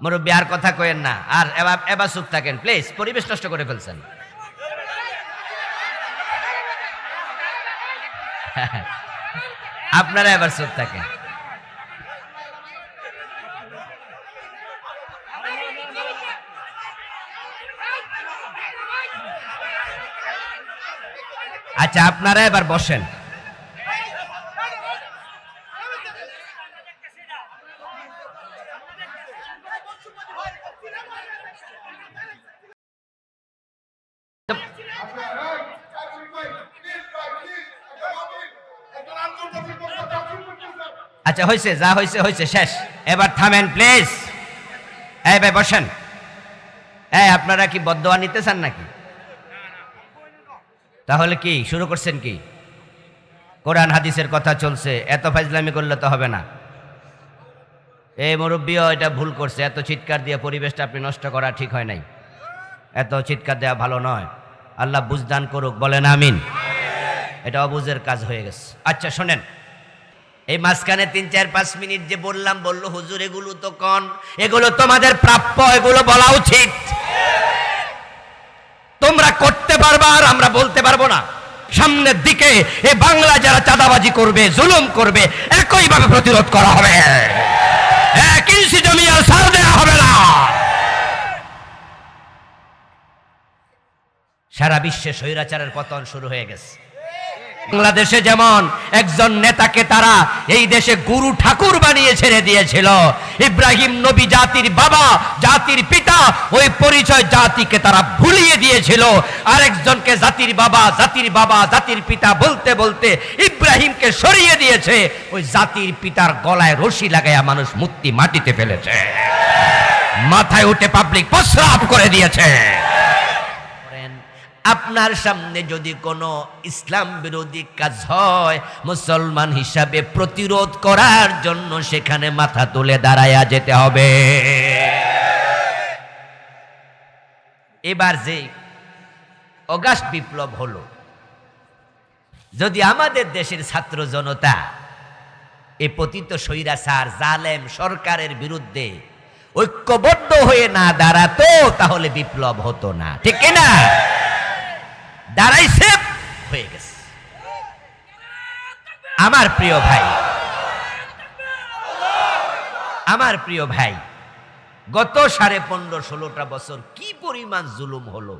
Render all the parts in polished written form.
মুরব্বী আর কথা কয়েন না, আর এবার এবার চুপ থাকেন প্লিজ, পরিবেশ নষ্ট করে ফেলছেন। আপনারা এবার চুপ থাকেন। আচ্ছা আপনারা এবার বসেন। আচ্ছা হয়েছে, যা হয়েছে হয়েছে, শেষ। এবার থামেন প্লিজ। এই ভাই বসেন। এই আপনারা কি বদদোয়া নিতে চান নাকি? তাহলে কি শুরু করছেন কি? কোরআন হাদিসের কথা চলছে, এত ফাজলামি করলে তো হবে না। এই মুরব্বীও এটা ভুল করছে, এত চিৎকার দিয়ে পরিবেশটা আপনি নষ্ট করা ঠিক হয় নাই। এত চিৎকার দেওয়া ভালো নয়। আল্লাহ বুঝদান করুক, বলেন আমিন। এটা অবুঝের কাজ হয়ে গেছে। আচ্ছা শোনেন, এই মাঝখানে 3-4-5 মিনিট যে বললো হুজুর এগুলো তো কন, এগুলো তোমাদের প্রাপ্য, এগুলো বলা উচিত। তোমরা করতে পারবা আর আমরা বলতে পারবো না। সামনের দিকে এই বাংলা যারা চাঁদাবাজি করবে, জুলুম করবে, একইভাবে প্রতিরোধ করা হবে। এক ইঞ্চি জমি আর ছাড় দেওয়া হবে না। সারা বিশ্বে স্বৈরাচারের পতন শুরু হয়ে গেছে। বাংলাদেশে যেমন একজন নেতাকে তারা এই দেশে গুরু ঠাকুর বানিয়ে ছেড়ে দিয়েছিল, ইব্রাহিম নবী জাতির বাবা, জাতির পিতা, ওই পরিচয় জাতিকে তারা ভুলিয়ে দিয়েছিল। আরেকজনকে জাতির বাবা, জাতির বাবা, জাতির পিতা বলতে বলতে ইব্রাহিমকে সরিয়ে দিয়েছে। ওই জাতির পিতার গলায় রশি লাগাইয়া মানুষ মূর্তি মাটিতে ফেলেছে, মাথায় উঠে পাবলিক প্রস্রাব করে দিয়েছে। আপনার সামনে যদি কোনো ইসলাম বিরোধী কাজ হয়, মুসলমান হিসাবে প্রতিরোধ করার জন্য সেখানে মাথা তুলে দাঁড়ায়া যেতে হবে। এবার যে অগাস্ট বিপ্লব হলো, যদি আমাদের দেশের ছাত্র জনতা এই পতিত স্বৈরাচার জালেম সরকারের বিরুদ্ধে ঐক্যবদ্ধ হয়ে না দাঁড়াতো, তাহলে বিপ্লব হতো না, ঠিক না? দাঁড়াইছে, হয়ে গেছে। আমার প্রিয় ভাই, আমার প্রিয় ভাই, গত 15-16টা বছর কি পরিমাণ জুলুম হলো।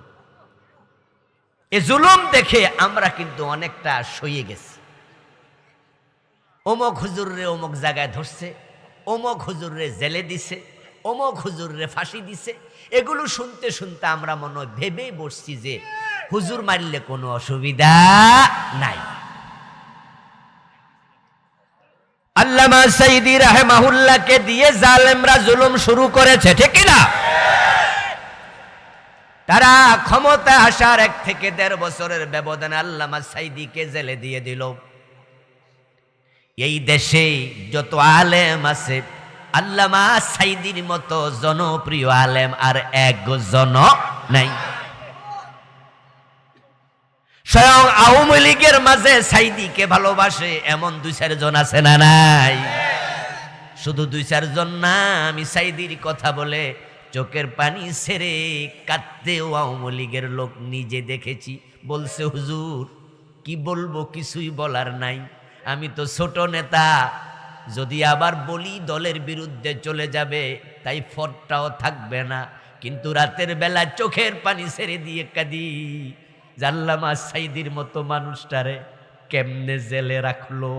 এ জুলুম দেখে আমরা কিন্তু অনেকটা সইয়ে গেছি। অমুক হুজুররে অমুক জায়গায় ধরছে, অমুক হুজুররে জেলে দিছে, অমুক হুজুররে ফাঁসি দিছে। এগুলো শুনতে শুনতে আমরা মনে হয় ভেবেই বসছি যে হুজুর মারলে কোনো অসুবিধা নাই। আল্লামা সাইদি রাহিমাহুল্লাহকে দিয়ে জালেমরা জুলুম শুরু করেছে, ঠিক না? তারা ক্ষমতা আসার 1 থেকে 1.5 বছরের ব্যবধানে আল্লামা সাইদিকে জেলে দিয়ে দিল। এই দেশে যত আলেম আছে, আল্লামা সাইদির মতো জনপ্রিয় আলেম আর একজন নাই। স্বয়ং আওয়ামী লীগের মাঝে সাইদিকে ভালোবাসে এমন 2-4 জন আছে না নাই? শুধু 2-4 জন না, আমি সাইদির কথা বলে চোখের পানি ছেড়ে কাঁদতেও আওয়ামী লীগের লোক নিজে দেখেছি। বলছে হুজুর কি বলবো, কিছুই বলার নাই, আমি তো ছোট নেতা, যদি আবার বলি দলের বিরুদ্ধে চলে যাবে, তাই ফটটাও থাকবে না। কিন্তু রাতের বেলা চোখের পানি ছেড়ে দিয়ে কাঁদি, আল্লামা সাইদির মতো মানুষটারে কেমনে জেলে রাখলো।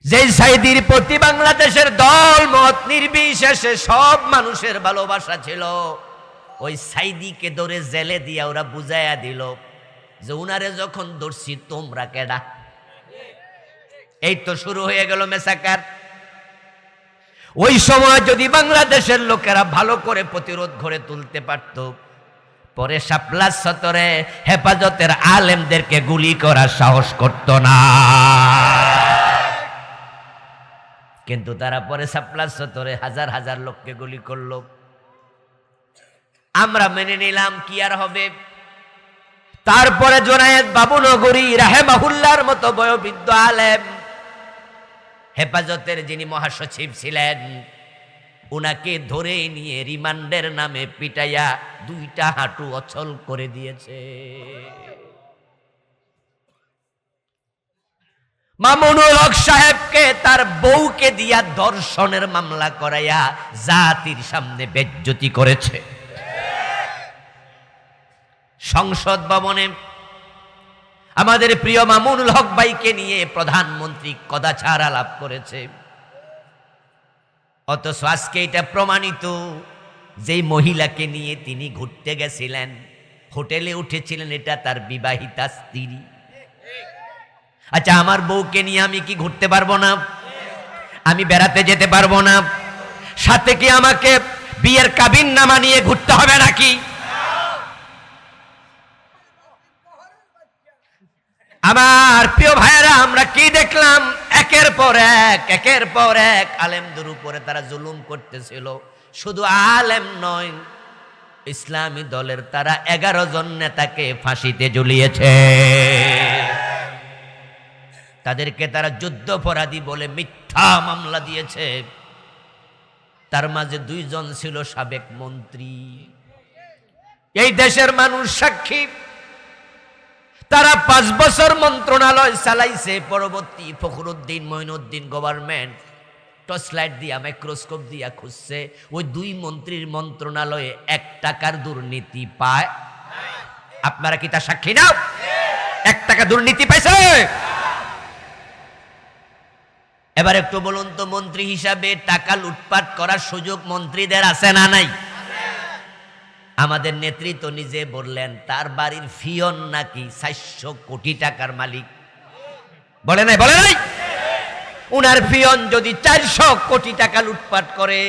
যে সাইদির প্রতি বাংলাদেশের দল মত নির্বিশেষে সব মানুষের ভালোবাসা ছিল, ওই সাইদিকে ধরে জেলে দিয়া ওরা বুঝাইয়া দিল যে উনারে যখন ধরছি তোমরা কেডা। এই তো শুরু হয়ে গেল মেসাকার। ওই সময় যদি বাংলাদেশের লোকেরা ভালো করে প্রতিরোধ গড়ে তুলতে পারত, পরে শাপলা চত্বরে হেফাজতের আলেমদেরকে গুলি করার সাহস করত না। কিন্তু তারা পরে শাপলা চত্বরে হাজার হাজার লোককে গুলি করলো। আমরা মেনে নিলাম, কি আর হবে। তারপরে জোনায়েদ বাবুনগরী রাহিমাহুল্লাহর মতো বয়োবৃদ্ধ আলেম হেফাজতের যিনি মহাসচিব ছিলেন, উনাকে ধরে নিয়ে রিমান্ডের নামে পিটাইয়া 2টা হাঁটু অচল করে দিয়েছে। মামুনুল হক সাহেবকে তার বউকে দিয়া ধর্ষণের মামলা করাইয়া জাতির সামনে বেজ্জতি করেছে। সংসদ ভবনে আমাদের প্রিয় মামুনুল হক ভাইকে নিয়ে প্রধানমন্ত্রী কদাচার আলাপ করেছে। অথচ আজকে এটা প্রমাণিত, যেই মহিলাকে নিয়ে তিনি ঘুরতে গেছিলেন, হোটেলে উঠেছিলেন, এটা তার বিবাহিতা স্ত্রী। আচ্ছা, আমার বউকে নিয়ে আমি কি ঘুরতে পারবো না? আমি বেড়াতে যেতে পারবো না? সাথে কি আমাকে বিয়ের কাবিননামা নিয়ে ঘুরতে হবে নাকি? আমার প্রিয় ভাইয়েরা, আমরা কি দেখলাম? একের পর এক আলেমদের উপরে তারা জুলুম করতেছিল। শুধু আলেম নয়, ইসলামী দলের তারা 11 জন নেতাকে ফাঁসিতে ঝুলিয়েছে। তাদেরকে তারা যুদ্ধাপরাধী বলে মিথ্যা মামলা দিয়েছে। তার মাঝে 2 জন ছিল সাবেক মন্ত্রী। এই দেশের মানুষ সাক্ষী, তারা 5 বছর মন্ত্রণালয় চালাইছে। পরবর্তী Fakhruddin Moinuddin government torch light দিয়া, মাইক্রোস্কোপ দিয়া খুঁজছে, ওই 2 মন্ত্রীর মন্ত্রণালয়ে 1 টাকার দুর্নীতি পায়। আপনারা কি তার সাক্ষী নাও? 1 টাকা দুর্নীতি পাইছে? এবার একটু বলুন তো, মন্ত্রী হিসাবে টাকা লুটপাট করার সুযোগ মন্ত্রীদের আছে না নাই? আমাদের নেতৃত্ব নিজে বললেন তার বাড়ির ফিয়ন নাকি 400 কোটি টাকার মালিক। বলে নাই? উনার ফিয়ন যদি 400 কোটি টাকা লুটপাট করে,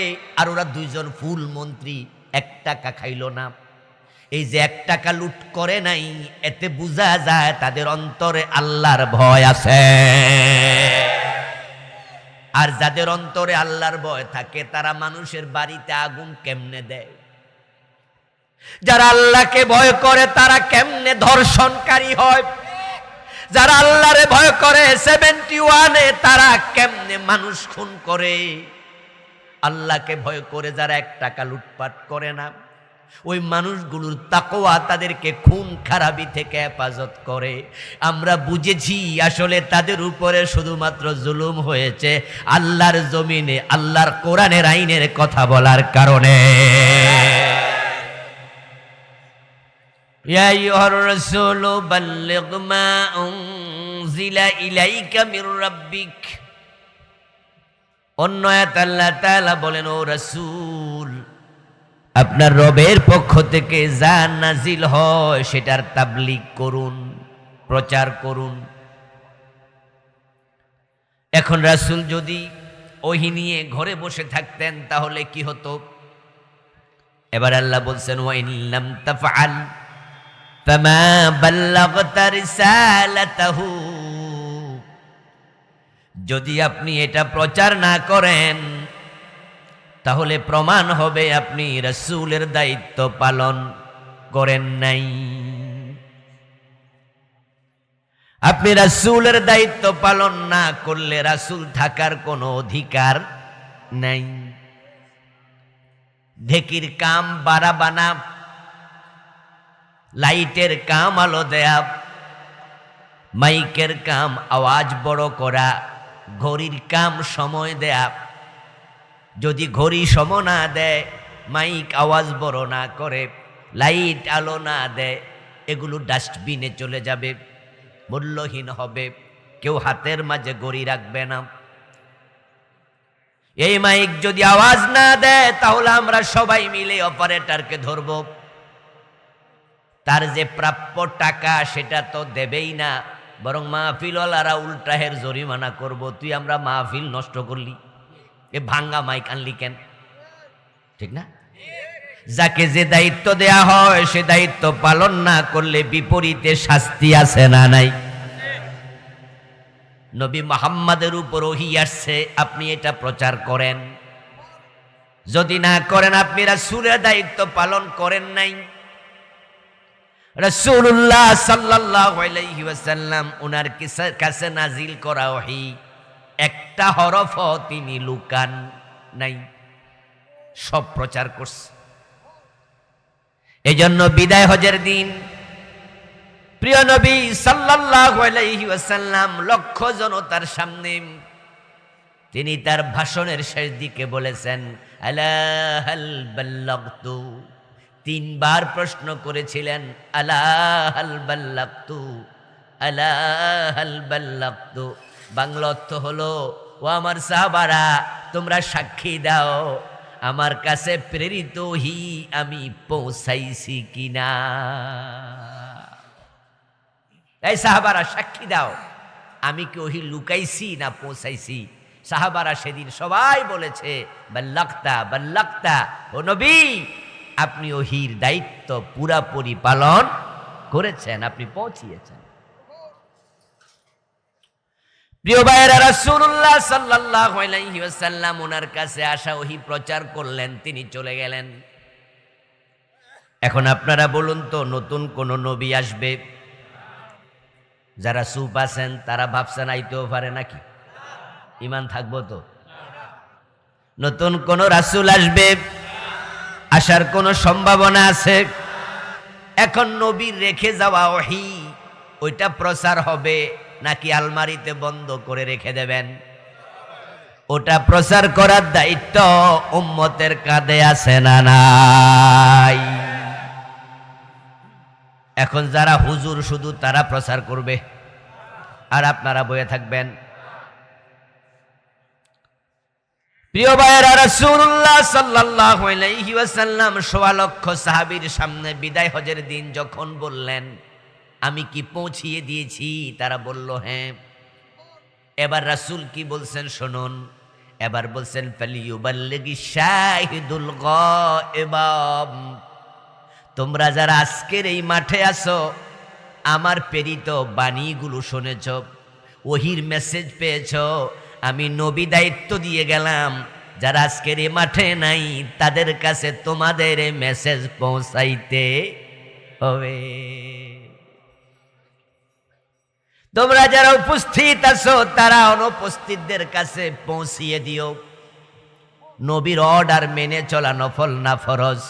আর ওরা 2 জন ফুল মন্ত্রী 1 টাকা খাইল না, এই যে 1 টাকা লুট করে নাই, এতে বোঝা যায় তাদের অন্তরে আল্লাহর ভয় আছে। আর যাদের অন্তরে আল্লাহর ভয় থাকে, তারা মানুষের বাড়িতে আগুন কেমনে দেয়? যারা আল্লাহকে ভয় করে তারা কেমনে ধর্ষণকারী হয়? যারা আল্লাহরে ভয় করে 71-এ তারা কেমনে মানুষ খুন করে? আল্লাহকে ভয় করে যারা 1 টাকা লুটপাট করে না, ওই মানুষগুলোর তাকওয়া তাদেরকে খুন খারাপি থেকে হেফাজত করে। আমরা বুঝেছি আসলে তাদের উপরে শুধুমাত্র জুলুম হয়েছে আল্লাহর জমিনে আল্লাহর কোরআনের আইনের কথা বলার কারণে। ইয়া আইয়ুহার রাসূলু বাল্লিগ মা উনজিলা ইলাইকা মির রাব্বিক। অন্য আয়াতে আল্লাহ তাআলা বলেন, ও রাসূল, আপনার রবের পক্ষ থেকে যা নাজিল হয় সেটার তাবলীগ করুন, প্রচার করুন। এখন রাসূল যদি ওহী নিয়ে ঘরে বসে থাকতেন তাহলে কি হতো? এবার আল্লাহ বলছেন, ওয়া ইন লাম তাফআল ফামা বাল্লাগতা রিসালাতাহু। যদি আপনি এটা প্রচার না করেন তাহলে প্রমাণ হবে আপনি রাসূলের দায়িত্ব পালন করেন নাই। আপনি রাসূলের দায়িত্ব পালন না করলে রাসূল থাকার কোনো অধিকার নাই। ঢেকির কাম বাড়া বানা, লাইটের কাম আলো দেয়া, মাইকের কাম আওয়াজ বড় করা, ঘড়ির কাম সময় দেয়া। যদি ঘড়ি সময় না দেয়, মাইক আওয়াজ বড় না করে, লাইট আলো না দেয়, এগুলো ডাস্টবিনে চলে যাবে, মূল্যহীন হবে। কেউ হাতের মাঝে ঘড়ি রাখবে না। এই মাইক যদি আওয়াজ না দেয় তাহলে আমরা সবাই মিলে অপারেটরকে ধরব। তার যে প্রাপ্য টাকা সেটা তো দেবেই না, বরং মাহফিলওয়ালারা উল্টাহের জরিমানা করব। তুই আমরা মাহফিল নষ্ট করলি, এ ভাঙ্গা মাইক আনলি কেন? ঠিক না? যাকে যে দায়িত্ব দেয়া হয় সে দায়িত্ব পালন না করলে বিপরীতে শাস্তি আছে না নাই? নবী মুহাম্মাদের উপর ওহী আসছে, আপনি এটা প্রচার করেন। যদি না করেন আপনি রাসূলের দায়িত্ব পালন করেন নাই। রাসূলুল্লাহ সাল্লাল্লাহু আলাইহি ওয়াসাল্লাম ওনার কাছে নাজিল করা ওহী একটা হরফ তিনি লুকান নাই, সব প্রচার করছে। এই জন্য বিদায় হজের দিন প্রিয় নবী সাল্লাল্লাহু আলাইহি ওয়াসাল্লাম লক্ষ জনতার সামনে তিনি তার ভাষণের শেষ দিকে বলেছেন, আলা হাল বাল্লাগতু। তিনবার প্রশ্ন করেছিলেন, আলা হাল বাল্লাগতু, আলা হাল বাল্লাগতু। বাংলা অর্থ হলো, ও আমার সাহাবারা, তোমরা সাক্ষী দাও আমার কাছে প্রেরিত ওহী আমি পৌঁছাইছি কিনা। এই সাহাবারা সাক্ষী দাও, আমি কি ওহী লুকাইছি না পৌঁছাইছি। সাহাবারা সেদিন সবাই বলেছে, বাল্লাগতা বাল্লাগতা, ও নবী আপনি ওহীর দায়িত্ব পুরাপুরি পালন করেছেন, আপনি পৌঁছিয়েছেন। প্রিয় ভাইয়েরা, রাসূলুল্লাহ সাল্লাল্লাহু আলাইহি ওয়াসাল্লাম ওনার কাছে আসা ওহী প্রচার করলেন, তিনি চলে গেলেন। এখন আপনারা বলুন তো, নতুন কোন নবী আসবে? যারা চুপ আছেন তারা ভাবছেন আইতেও পারে নাকি? ঈমান থাকবো তো? নতুন কোন রাসূল আসবে, আসার কোন সম্ভাবনা আছে? এখন নবীর রেখে যাওয়া ওহী ওইটা প্রচার হবে নাকি আলমারিতে বন্ধ করে রেখে দেবেন? ওটা প্রচার করার দায়িত্ব উম্মতের কাঁধে আছে না নাই? এখন যারা হুজুর শুধু তারা প্রচার করবে আর আপনারা বয়ে থাকবেন। প্রিয় ভাইয়েরা, রাসূলুল্লাহ সাল্লাল্লাহু আলাইহি ওয়াসাল্লাম ১৬ লক্ষ সাহাবীর সামনে বিদায় হজের দিন যখন বললেন, আমি কি পৌঁছিয়ে দিয়েছি? তারা বলল হ্যাঁ। এবার রাসূল কি বলছেন শুনুন। এবার বলছেন, ফালিয়ুবাল্লিগিশ শাহিদুল গায়ব। তোমরা যারা আজকের এই মাঠে আছো, আমার প্রেরিত বাণীগুলো শুনেছ, ওহীর মেসেজ পেয়েছ, আমি নবী দায়িত্ব দিয়ে গেলাম, যারা আজকের এই মাঠে নাই তাদের কাছে তোমাদের এই মেসেজ পৌঁছাইতে হবে। তোমরা যারা উপস্থিত আছো তারা অনুপস্থিতদের কাছে পৌঁছিয়ে দিও। নবীর অর্ডার মেনে চলা নফল না ফরজ?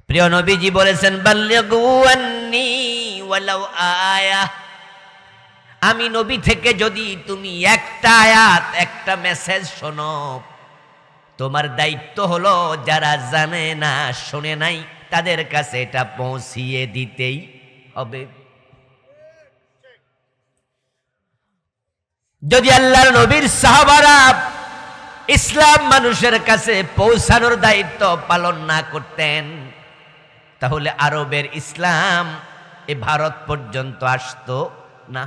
প্রিয় নবীজি বলেছেন, বাল্লিগু আন্নী ওয়ালাউ আয়া। আমি নবী থেকে যদি তুমি একটা আয়াত, একটা মেসেজ শোনো, তোমার দায়িত্ব হলো যারা জানে না, শোনে নাই, তাদের কাছে এটা পৌঁছিয়ে দিতেই হবে। যদি আল্লাহর নবীর সাহাবারা ইসলাম মানুষের কাছে পৌঁছানোর দায়িত্ব পালন না করতেন, তাহলে আরবের ইসলাম এ ভারত পর্যন্ত আসতো না।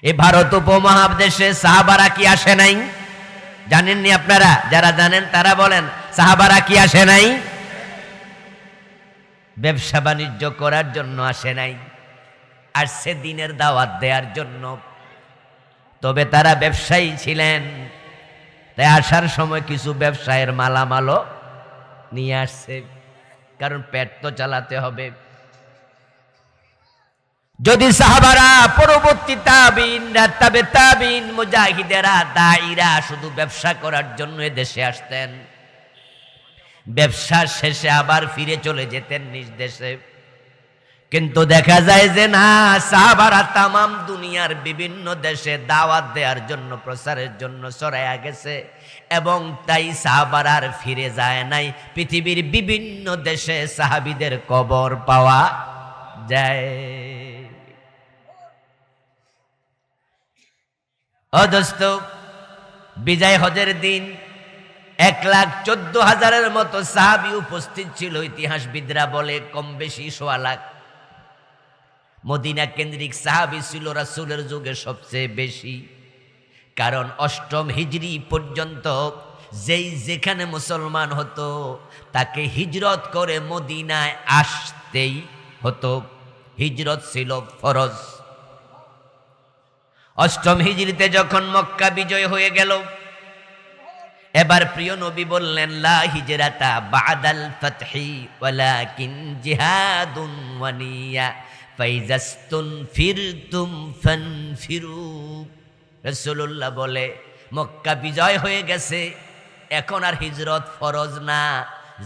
এ ভারত উপমহাদেশে সাহাবারা কি আসে নাই? জানেননি আপনারা? যারা জানেন তারা বলেন, সাহাবারা কি আসে নাই? ব্যবসা বাণিজ্য করার জন্য আসে নাই, আসছে দিনের দাওয়াত দেওয়ার জন্য। তবে তারা ব্যবসায়ী ছিলেন, তাই আসার সময় কিছু ব্যবসায়ের মালামালও নিয়ে আসছে, কারণ পেট তো চালাতে হবে। যদি সাহাবারা, পরবর্তী তাবিইনরা, তাবে তাবিইন, মুজাহিদেরা, দাঈরা শুধু ব্যবসা করার জন্য দেশে আসতেন, ব্যবসা শেষে আবার ফিরে চলে যেতেন নিজ দেশে। কিন্তু দেখা যায় যে না, সাহাবারা তামাম দুনিয়ার বিভিন্ন দেশে দাওয়াত দেওয়ার জন্য, প্রচারের জন্য ছড়াইয়া গেছে, এবং তাই সাহাবারা আর ফিরে যায় নাই। পৃথিবীর বিভিন্ন দেশে সাহাবীদের কবর পাওয়া যায়। ও দোস্ত, বিজয় হজের দিন ১,১৪,০০০-এর মতো সাহাবী উপস্থিত ছিল। ইতিহাসবিদরা বলে কম বেশি ১৬ লাখ। মদিনা কেন্দ্রিক সাহাবী ছিল রাসূলের যুগে সবচেয়ে বেশি, কারণ ৮ম হিজরি পর্যন্ত যেই যেখানে মুসলমান হতো তাকে হিজরত করে মদিনায় আসতেই হতো। হিজরত ছিল ফরজ। ৮ম হিজরিতে যখন মক্কা বিজয় হয়ে গেল, এবার প্রিয় নবী বললেন, লা হিজরাতা বাদাল ফাতহি ওয়ালাকিন জিহাদুন ওয়া নিয়া ফাইজাস্তুনফিরতুম ফানফিরু। রাসূলুল্লাহ বলে মক্কা বিজয় হয়ে গেছে, এখন আর হিজরত ফরজ না,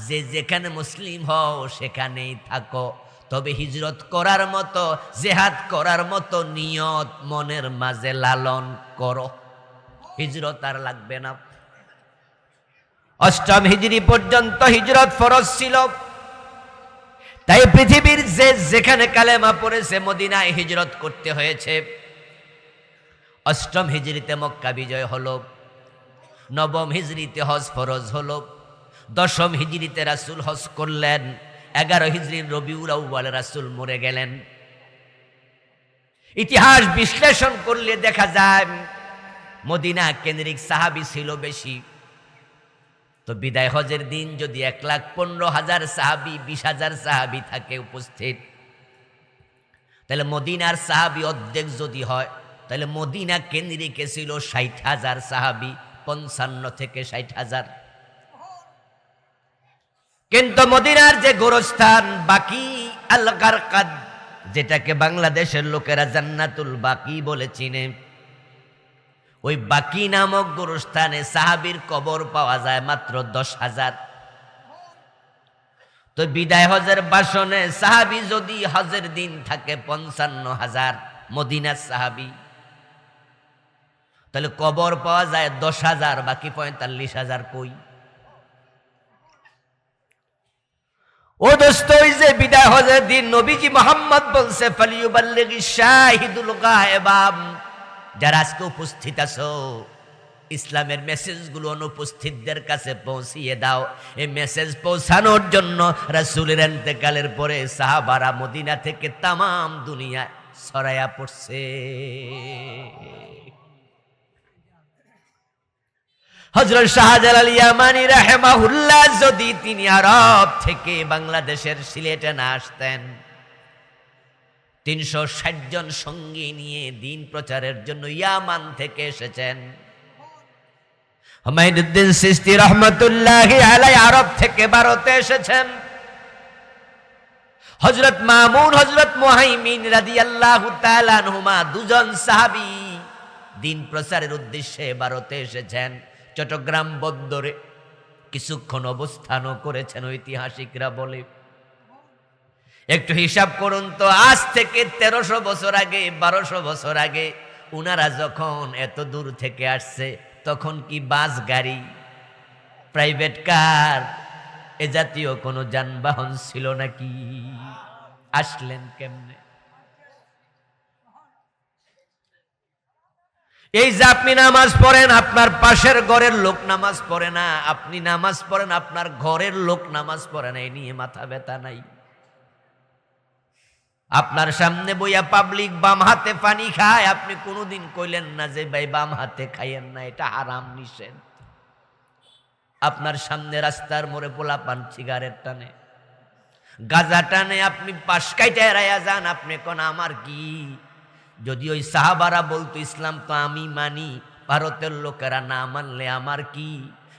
যে যেখানে মুসলিম হও সেখানেই থাকো, তবে হিজরত করার মতো, জিহাদ করার মতো নিয়ত মনের মাঝে লালন করো, হিজরত আর লাগবে না। অষ্টম হিজরি পর্যন্ত হিজরত ফরজ ছিল, তাই পৃথিবীর যে যেখানে কালেমা পড়েছে মদিনায় হিজরত করতে হয়েছে। অষ্টম হিজরিতে মক্কা বিজয় হলো, নবম হিজরিতে হজ ফরজ হলো, দশম হিজরিতে রাসূল হজ করলেন, 11 হিজরির রবিউল আউয়ালে রাসূল মরে গেলেন। ইতিহাস বিশ্লেষণ করলে দেখা যায় মদিনা কেন্দ্রিক সাহাবী ছিল বেশি। তো বিদায় হজের দিন যদি 1,15,000 সাহাবী, 20,000 সাহাবী থাকে উপস্থিত, তাহলে মদিনার সাহাবী অর্ধেক যদি হয়, তাহলে মদিনা কেন্দ্রিকে ছিল 60,000 সাহাবী, 55 থেকে 60,000। কিন্তু মদিনার যে গোরস্থান বাকি আল গারকাদ, যেটাকে বাংলাদেশের লোকেরা জান্নাতুল বাকি বলে চিনে, ওই বাকি নামক গোরস্থানে সাহাবীর কবর পাওয়া যায় মাত্র 10,000। তো বিদায় হজের ভাষণে সাহাবী যদি হজের দিন থাকে 55,000 মদিনার সাহাবী, তাহলে কবর পাওয়া যায় 10,000, বাকি 45,000 কই? ও দোস্ত, ওই যে বিদায় হজের দিন নবীজি মুহাম্মদ বলছে ফালিয়ুবাল্লিগিশ শাহিদুল গায়বা, যারা আজকে উপস্থিত আছো ইসলামের মেসেজগুলো অনুপস্থিতদের কাছে পৌঁছিয়ে দাও। এই মেসেজ পৌঁছানোর জন্য রাসূলের ইন্তেকালের পরে সাহাবারা মদিনা থেকে তামাম দুনিয়া ছড়ায়া পড়ছে। হযরত শাহজালাল ইয়ামানি রাহিমাহুল্লাহ যদি তিনি আরব থেকে বাংলাদেশের সিলেটে না আসতেন, 360 জন সঙ্গী নিয়ে দিন প্রচারের জন্য ইয়ামান থেকে এসেছেন। হুমায়ুনুদ্দিন চিশতি রহমাতুল্লাহি আলাইহি আরব থেকে ভারতে এসেছেন। হযরত মামুন, হযরত মুহাইমিন রাদিয়াল্লাহু তাআলা আনহুমা, দুজন সাহাবী দিন প্রচারের উদ্দেশ্যে ভারতে এসেছেন। চট্টগ্রাম বন্দরে কিছুক্ষণ অবস্থানও করেছেন ঐতিহাসিকরা বলে। একটু হিসাব করুন তো, আজ থেকে 1300 বছর আগে, 1200 বছর আগে উনারা যখন এত দূর থেকে আসছে, তখন কি বাস গাড়ি, প্রাইভেট কার, এ জাতীয় কোনো যানবাহন ছিল নাকি? আসলেন কেমনে? এই যে আপনি নামাজ পড়েন, আপনার পাশের ঘরের লোক নামাজ পড়ে না, আপনি নামাজ পড়েন, আপনার ঘরের লোক নামাজ পড়ে না, এই নিয়ে মাথা ব্যথা নাই? আপনার সামনে বইয়া পাবলিক বাম হাতে পানি খায়, আপনি কোনোদিন কইলেন না যে ভাই বাম হাতে খাইয়েন না, এটা হারাম, নিষেধ। আপনার সামনে রাস্তার মোড়ে পোলাপান সিগারেট টানে, গাঁজা টানে, আপনি পাশ কাইটা এড়াইয়া যান, আপনি কোন আমার কি? যদি ওই সাহাবারা বলতো ইসলাম তো আমি মানি, ভারতের লোকেরা না মানলে আমার কি?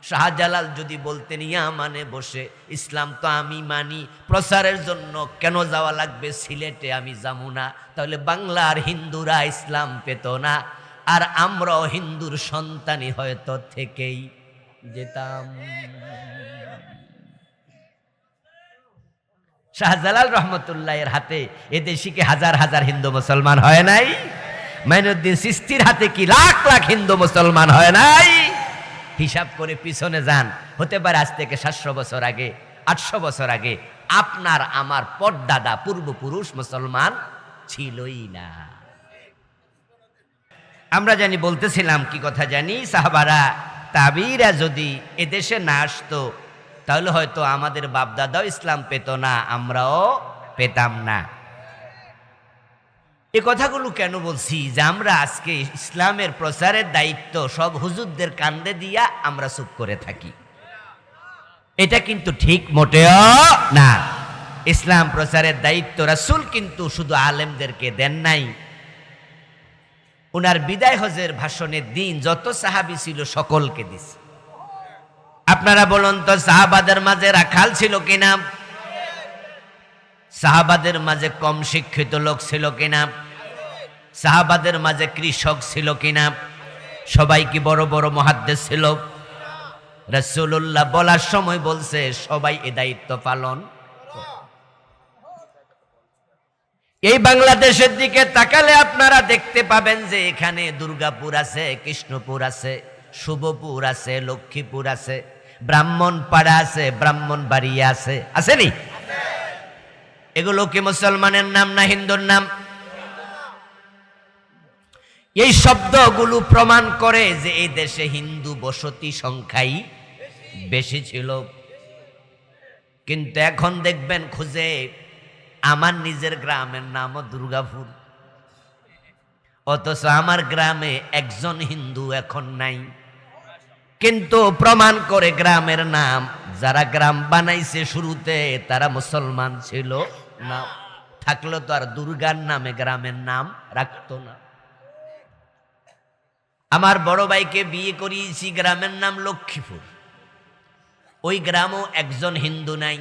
শাহজালাল যদি বলতেন ইয়ামানে বসে ইসলাম তো আমি মানি, প্রচারের জন্য কেন যাওয়া লাগবে সিলেটে, আমি যাবো না, তাহলে বাংলার হিন্দুরা ইসলাম পেত না, আর আমরাও হিন্দুর সন্তানই হয়তো থেকেই যেতাম। শাহজালাল রহমতুল্লাহের হাতে এদেশে কি হাজার হাজার হিন্দু মুসলমান হয় নাই? মাইনুদ্দিন চিশতির হাতে কি লাখ লাখ হিন্দু মুসলমান হয় নাই? হিসাব করে পিছনে যান, হতে পারে আজ থেকে 700 বছর আগে, 800 বছর আগে আপনার আমার পরদাদা পূর্বপুরুষ মুসলমান ছিলই না। আমরা জানি, বলতেছিলাম কি কথা জানি, সাহাবারা তাবিরা যদি এদেশে না আসতো, তাহলে হয়তো আমাদের বাপদাদাও ইসলাম পেত না, আমরাও পেতাম না। এ কথাগুলো কেন বলছি? যে আমরা আজকে ইসলামের প্রচারের দায়িত্ব সব হুজুরদের কান্দে দিয়া আমরা চুপ করে থাকি, এটা কিন্তু ঠিক মোটেও না। ইসলাম প্রচারের দায়িত্ব রাসূল কিন্তু শুধু আলেমদেরকে দেন নাই, উনার বিদায় হজের ভাষণের দিন যত সাহাবী ছিল সকলকে দিছে। আপনারা বলুন তো, সাহাবাদের মাঝে রাখাল ছিল কিনা? সাহাবাদের মাঝে কম শিক্ষিত লোক ছিল কিনা? সাহাবাদের মাঝে কৃষক ছিল কিনা? সবাই কি বড় বড় মুহাদ্দিস ছিল? রাসূলুল্লাহ বলার সময় বলছে সবাই এই দায়িত্ব পালন। এই বাংলাদেশের দিকে তাকালে আপনারা দেখতে পাবেন যে এখানে দুর্গাপুর আছে, কৃষ্ণপুর আছে, শুভপুর আছে, লক্ষ্মীপুর আছে, ব্রাহ্মণপাড়া আছে, ব্রাহ্মণবাড়িয়া আছে, আসেনি? এগুলো কি মুসলমানের নাম না হিন্দুর নাম? এই শব্দগুলো প্রমাণ করে যে এই দেশে হিন্দু বসতি সংখ্যাই বেশি ছিল। কিন্তু এখন দেখবেন খুঁজে আমার নিজের গ্রামের নামও দুর্গাপুর, অথচ আমার গ্রামে একজন হিন্দু এখন নাই। কিন্তু প্রমাণ করে গ্রামের নাম, যারা গ্রাম বানাইছে শুরুতে তারা মুসলমান ছিল না, থাকলো তো আর দুর্গার নামে গ্রামের নাম রাখতো না। আমার বড় ভাইকে বিয়ে করিয়েছি, গ্রামের নাম লক্ষ্মীপুর, ওই গ্রামও একজন হিন্দু নাই।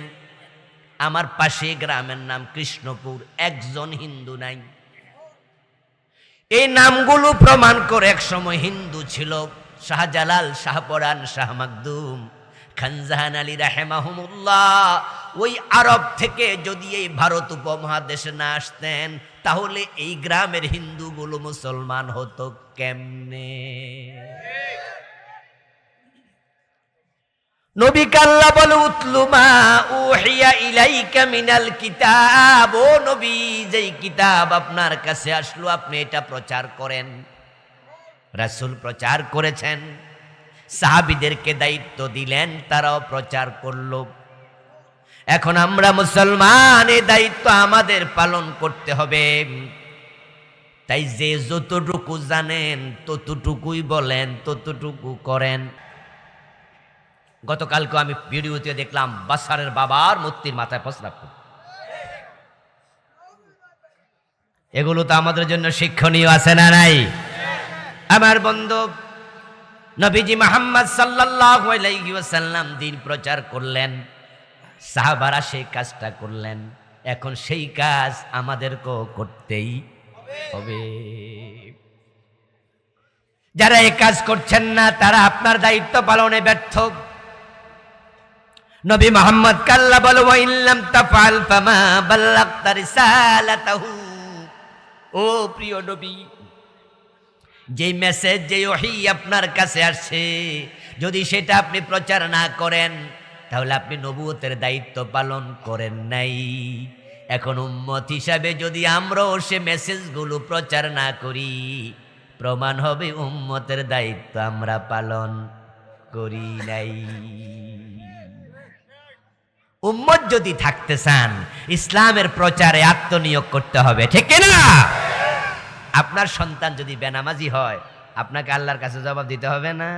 আমার পাশে গ্রামের নাম কৃষ্ণপুর, একজন হিন্দু নাই। এই নামগুলো প্রমাণ করে এক সময় হিন্দু ছিল। শাহজালাল, শাহপরান, শাহ মাকদুম, খানজাহান আলী রাহেমাহুমুল্লাহ ওই আরব থেকে যদি এই ভারত উপমহাদেশে না আসতেন তাহলে এই গ্রামের হিন্দুগুলো মুসলমান হতো কেমনে? নবীকে আল্লাহ বলে উতলু মা উহিয়া ইলাইকা মিনাল কিতাব, ও নবী যেই কিতাব আপনার কাছে আসলো আপনি এটা প্রচার করেন। রাসূল প্রচার করেছেন, সাহাবীদেরকে দায়িত্ব দিলেন, তারাও প্রচার করলো। এখন আমরা মুসলমান, এই দায়িত্ব আমাদের পালন করতে হবে। তাই যে যতটুকু জানেন ততটুকুই বলেন, ততটুকু করেন। গতকালকে আমি ভিডিওতে দেখলাম বাসারের বাবার মূর্তির মাথায় প্রস্রাব করে। এগুলো তো আমাদের জন্য শিক্ষণীয় আছে না নাই? আমার বন্ধু, নবীজি মুহাম্মদ সাল্লাল্লাহু আলাইহি ওয়াসাল্লাম দ্বীন প্রচার করলেন, সাহাবারা সেই কাজটা করলেন। এখন সেই কাজ আমাদেরকেও করতেই হবে। যারা এই কাজ করছেন না তারা আপনার দায়িত্ব পালনে ব্যর্থ। নবী মুহাম্মদ কাল্লা বল ওয়া ইল্লাম তাফআল ফামা বাল্লাগতা রিসালাতাহু। ও প্রিয় নবী, যে মেসেজ, যে ওহী আপনার কাছে আসছে, যদি সেটা আপনি প্রচার না করেন তাহলে আপনি নবুয়তের দায়িত্ব পালন করেন নাই। এখন উম্মত হিসাবে যদি আমরাও সে মেসেজগুলো প্রচার না করি, প্রমাণ হবে উম্মতের দায়িত্ব আমরা পালন করি নাই। উম্মত যদি থাকতে চান ইসলামের প্রচারে আত্মনিয়োগ করতে হবে, ঠিক না? আপনার সন্তান যদি বেনামাজি হয় আপনাকে আল্লাহর কাছে জবাব দিতে হবে না?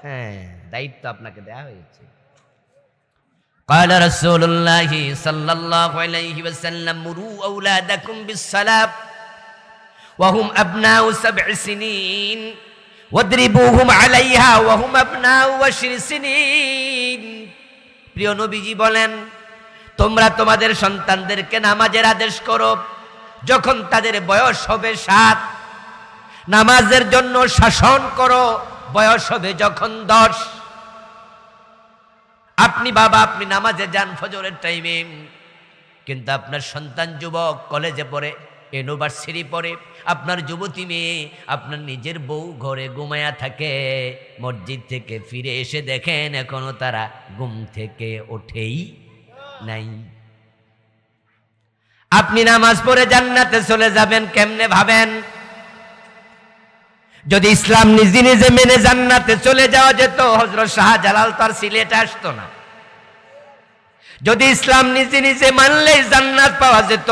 হ্যাঁ, দায়িত্ব আপনাকে দেয়া হয়েছে। قال رسول الله صلى الله عليه وسلم مروا أولادكم بالصلاة وهم أبناء 7 سنين واضربوهم عليها وهم أبناء 10 سنين। প্রিয় নবীজি বলেন, তোমরা তোমাদের সন্তানদেরকে নামাজের আদেশ করো যখন তাদের বয়স হবে 7, নামাজের জন্য শাসন করো বয়স হবে যখন 10। আপনি বাবা, আপনি নামাজে যান ফজরের টাইমে, কিন্তু আপনার সন্তান যুবক, কলেজে পড়ে, ইউনিভার্সিটি পড়ে, আপনার যুবতী মেয়ে, আপনার নিজের বউ ঘরে ঘুমায়া থাকে, মসজিদ থেকে ফিরে এসে দেখেন এখনো তারা ঘুম থেকে ওঠেই নাই। আপনি নামাজ পড়ে জান্নাতে চলে যাবেন কেমনে ভাবেন? যদি ইসলাম নিজে নিজে মেনে জান্নাতে চলে যাওয়া যেত, হযরত শাহজালাল তার সিলেটে আসতো না। যদি ইসলাম নিজে নিজে মানলেই জান্নাত পাওয়া যেত,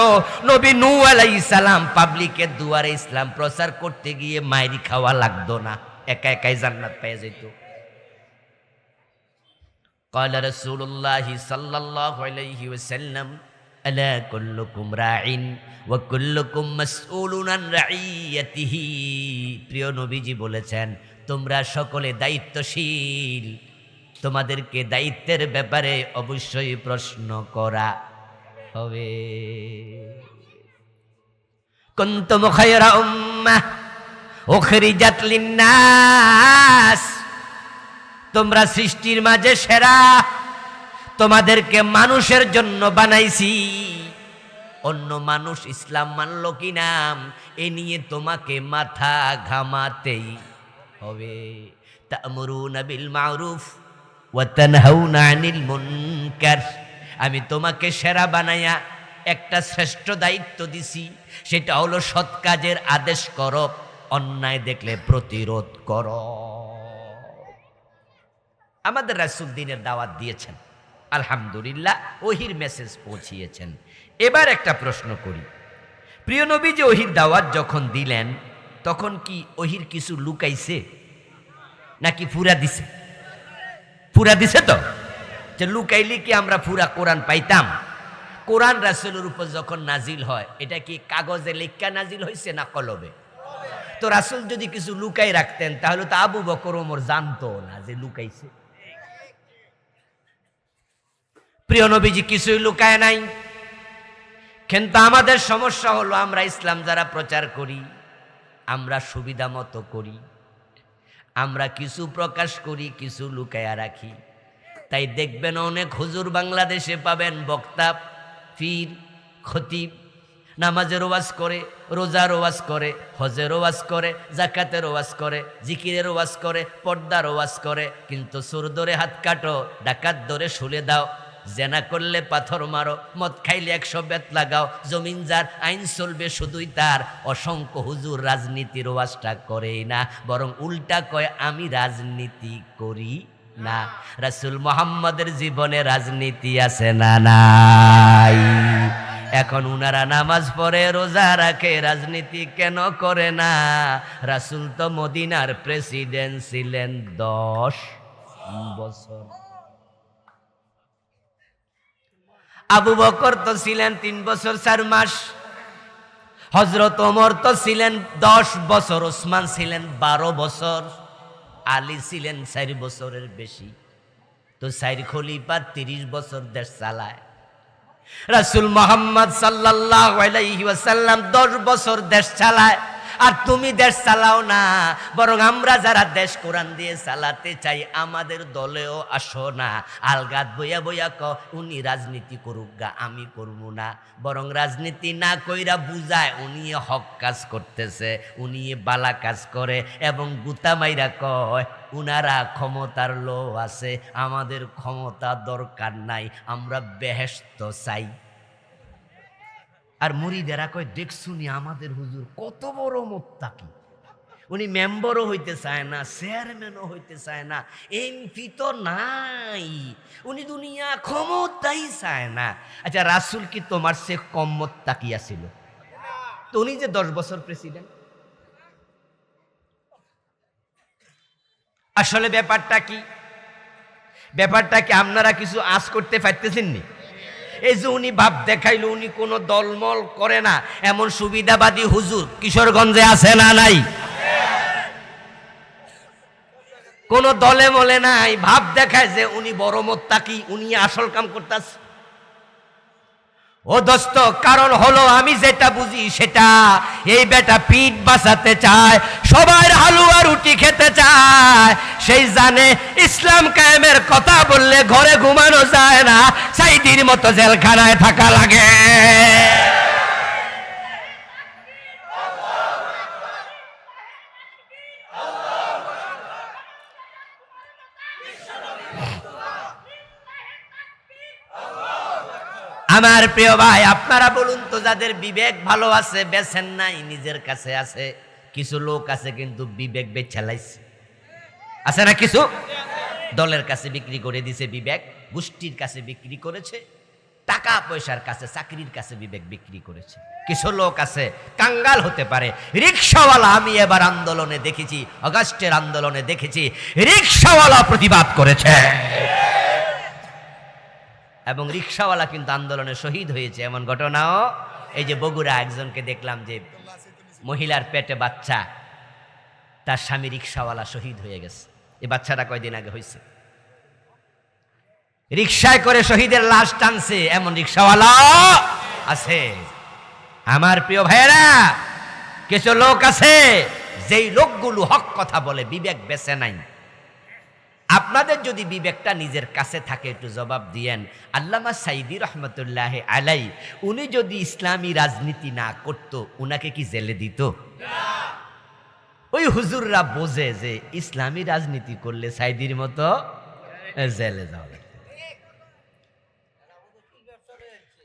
নবী নূহ আলাইহিস সালাম পাবলিকের দুয়ারে ইসলাম প্রচার করতে গিয়ে মাইরি খাওয়া লাগতো না, একা একাই জান্নাত পেয়ে যেত। قال رسول الله صلى الله عليه وسلم ألا كلكم راع وكلكم مسؤول عن رعيته। প্রিয় নবীজি বলেছেন, তোমরা সকলে দায়িত্বশীল, তোমাদেরকে দায়িত্বের ব্যাপারে অবশ্যই প্রশ্ন করা হবে। কুনতুম খায়রা উম্মাহ উখরিজাত লিন্নাস, তোমরা সৃষ্টির মাঝে সেরা, তোমাদেরকে মানুষের জন্য বানাইছি। অন্য মানুষ ইসলাম মানল কি নাম, এ নিয়ে তোমাকে মাথা ঘামাতেই হবে। তা'মুরুনা বিল মা'রুফ ওয়া তানহাউনা আনিল মুনকার, আমি তোমাকে সেরা বানাইয়া একটা শ্রেষ্ঠ দায়িত্ব দিছি, সেটা হলো সৎ কাজের আদেশ করো, অন্যায় দেখলে প্রতিরোধ করো। আমাদের রাসূল দ্বীনের দাওয়াত দিয়েছেন, আলহামদুলিল্লাহ ওহির মেসেজ পৌঁছিয়েছেন। এবার একটা প্রশ্ন করি, প্রিয় নবী যে ওহির দাওয়াত যখন দিলেন তখন কি ওহির কিছু লুকাইছে নাকি পুরা দিছে? পুরা দিছে তো, যে লুকাইলে কি আমরা পুরা কোরআন পাইতাম? কোরআন রাসূলের উপর যখন নাজিল হয় এটা কি কাগজে লেখা নাজিল হয়েছে না কলবে? তো রাসূল যদি কিছু লুকাই রাখতেন তাহলে তো আবু বকর ওমর জানতো না যে লুকাইছে। প্রিয় নবীজি কিছুই লুকায় নাই, কিন্তু আমাদের সমস্যা হলো আমরা ইসলাম যারা প্রচার করি আমরা সুবিধা মতো করি, আমরা কিছু প্রকাশ করি কিছু লুকায়া রাখি। তাই দেখবেন অনেক হুজুর বাংলাদেশে পাবেন বক্তা, পীর, খতিব নামাজের ওয়াজ করে, রোজার ওয়াজ করে, হজের ওয়াজ করে, যাকাতের ওয়াজ করে, জিকিরের ওয়াজ করে, পর্দার ওয়াজ করে, কিন্তু চোর ধরে হাত কাটো, ডাকাত ধরে শুলে দাও, জেনা করলে পাথর মারো, মদ খাইলে 100 বেত লাগাও, জমিন যার আইন চলবে শুধুই তার। অসংখ্য হুজুর রাজনীতির ওয়াজটা করেই না, বরং উল্টা কয় আমি রাজনীতি করি না। রাসূল মুহাম্মদের জীবনে রাজনীতি আছে না নাই? এখন উনারা নামাজ পড়ে রোজা রাখে, রাজনীতি কেন করে না? রাসূল তো মদিনার প্রেসিডেন্ট ছিলেন 10 বছর, আবু বকর তো ছিলেন 3 বছর 4 মাস, হযরত ওমর তো ছিলেন 10 বছর, ওসমান ছিলেন 12 বছর, আলী ছিলেন 4 বছরের বেশি। তো 4 খলিফা 30 বছর দেশ চালায়। রাসূল মুহাম্মদ সাল্লাল্লাহু আলাইহি ওয়াসাল্লাম 10 বছর দেশ চালায়, আর তুমি দেশ চালাও না। বরং আমরা যারা দেশ কোরআন দিয়ে চালাতে চাই আমাদের দলেও আসো না। আলগাত বইয়া বইয়া ক উনি রাজনীতি করুক গা, আমি করব না। বরং রাজনীতি না কইরা বুঝায় উনি হক কাজ করতেছে, উনি বালা কাজ করে, এবং গুতা মাইরা কয় উনারা ক্ষমতার লোভ আছে, আমাদের ক্ষমতা দরকার নাই, আমরা বেহেশত চাই। আর মুরিদেরা কয় দেখছুনি আমাদের হুজুর কত বড় মুত্তাকি, উনি মেম্বারও হইতে চায় না, চেয়ারম্যানও হইতে চায় না, এমপি তো নাই, উনি দুনিয়া ক্ষমতাই চায় না। আচ্ছা রাসূল কি তোমার সে কম মুত্তাকি ছিল? তো উনি যে 10 বছর প্রেসিডেন্ট। আসলে ব্যাপারটা কি? ব্যাপারটা কি আপনারা কিছু আঁচ করতে পারতেছেন নি? এই যে উনি ভাব দেখাইলো উনি কোনো দলমল করে না, এমন সুবিধাবাদী হুজুর কিশোরগঞ্জে আছে না নাই? কোন দলে মলে নাই, ভাব দেখায় যে উনি বড় মুত্তাকি, উনি আসল কাম করতেছে। ও দোস্ত, কারণ হলো আমি যেটা বুঝি সেটা, এই বেটা পিঠ বাঁচাতে চায়, সবার হালুয়া রুটি খেতে চায়, সেই জানে ইসলাম কায়েমের কথা বললে ঘরে ঘুমানো যায় না, সাইদির মতো জেলখানায় থাকা লাগে। আমার প্রিয় ভাই, আপনারা বলুন তো, যাদের বিবেক ভালো আছে বেছেন নাই, নিজের কাছে আছে। কিছু লোক আছে কিন্তু বিবেক বেচে লাইছে, আছে না? কিছু দলের কাছে বিক্রি করে দিছে বিবেক, গোষ্ঠীর কাছে বিক্রি করেছে, টাকা পয়সার কাছে, চাকরির কাছে বিবেক বিক্রি করেছে। কিছু লোক আছে কাঙ্গাল হতে পারে, রিকশাওয়ালা। আমি এবার আন্দোলনে দেখেছি, অগাস্টের আন্দোলনে দেখেছি রিকশাওয়ালা প্রতিবাদ করেছে, এবং রিকশাওয়ালা কিন্তু আন্দোলনে শহীদ হয়েছে, এমন ঘটনাও। এই যে বগুড়া একজনকে দেখলাম যে মহিলার পেটে বাচ্চা, তার স্বামী রিকশাওয়ালা শহীদ হয়ে গেছে। এই বাচ্চাটা কয়দিন আগে হয়েছে। রিকশায় করে শহীদের লাশ টানছে এমন রিকশাওয়ালা আছে। আমার প্রিয় ভাইয়েরা, কিছু লোক আছে যেই লোকগুলো হক কথা বলে, বিবেক বেছে নাই। আপনাদের যদি বিবেকটা নিজের কাছে থাকে একটু জবাব দিয়েন। আল্লামা সাইদি রহমতুল্লাহ আলাই, উনি যদি ইসলামী রাজনীতি না করত, উনাকে কি জেলে দিত? ওই হুজুররা বোঝে যে ইসলামী রাজনীতি করলে সাইদির মতো জেলে যাওয়া।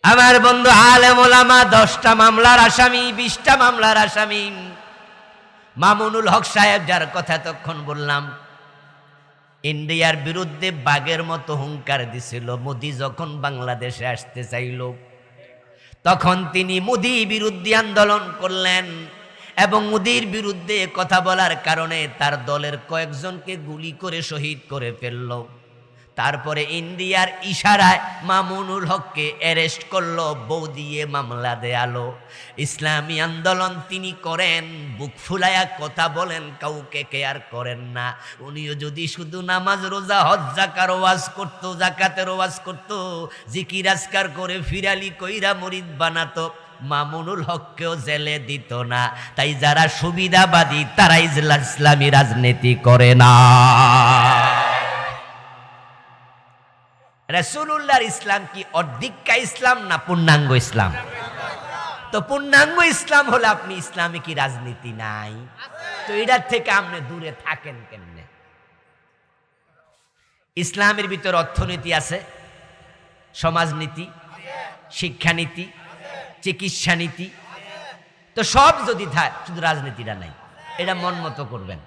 আমার বন্ধু আলেম ওলামা 10টা মামলার আসামি, 20টা মামলার আসামি। মামুনুল হক সাহেব, যার কথা তখন বললাম, ইন্ডিয়ার বিরুদ্ধে বাঘের মতো হুঙ্কার দিছিল। মোদি যখন বাংলাদেশে আসতে চাইল, তখন তিনি মোদি বিরুদ্ধে আন্দোলন করলেন এবং মোদির বিরুদ্ধে কথা বলার কারণে তার দলের কয়েকজনকে গুলি করে শহীদ করে ফেলল। তারপরে ইন্ডিয়ার ইশারায় মামুনুল হককে অ্যারেস্ট করলো, বউ দিয়ে মামলা দেয়ালো। ইসলামী আন্দোলন তিনি করেন, বুক ফুলায়া কথা বলেন, কাউকে কেয়ার করেন না। উনিও যদি শুধু নামাজ রোজা হজ জাকার ওয়াজ করতো, জাকাতের ওয়াজ করতো, জিকির আজকার করে ফিরালি কইরা মুরিদ বানাতো, মামুনুল হককেও জেলে দিত না। তাই যারা সুবিধাবাদী তারাই ইসলামী রাজনীতি করে না। রাসূলুল্লাহর ইসলাম কি অর্ধিক্কা ইসলাম না পূর্ণাঙ্গ ইসলাম? তো পূর্ণাঙ্গ ইসলাম হলে আপনি ইসলামে কি রাজনীতি নাই? তো এটার থেকে আপনি দূরে থাকেন কেমনে? ইসলামের ভিতর অর্থনীতি আছে, সমাজনীতি, শিক্ষানীতি, চিকিৎসা নীতি। তো সব যদি থাকে, শুধু রাজনীতিটা নাই, এটা মন মতো করবেন।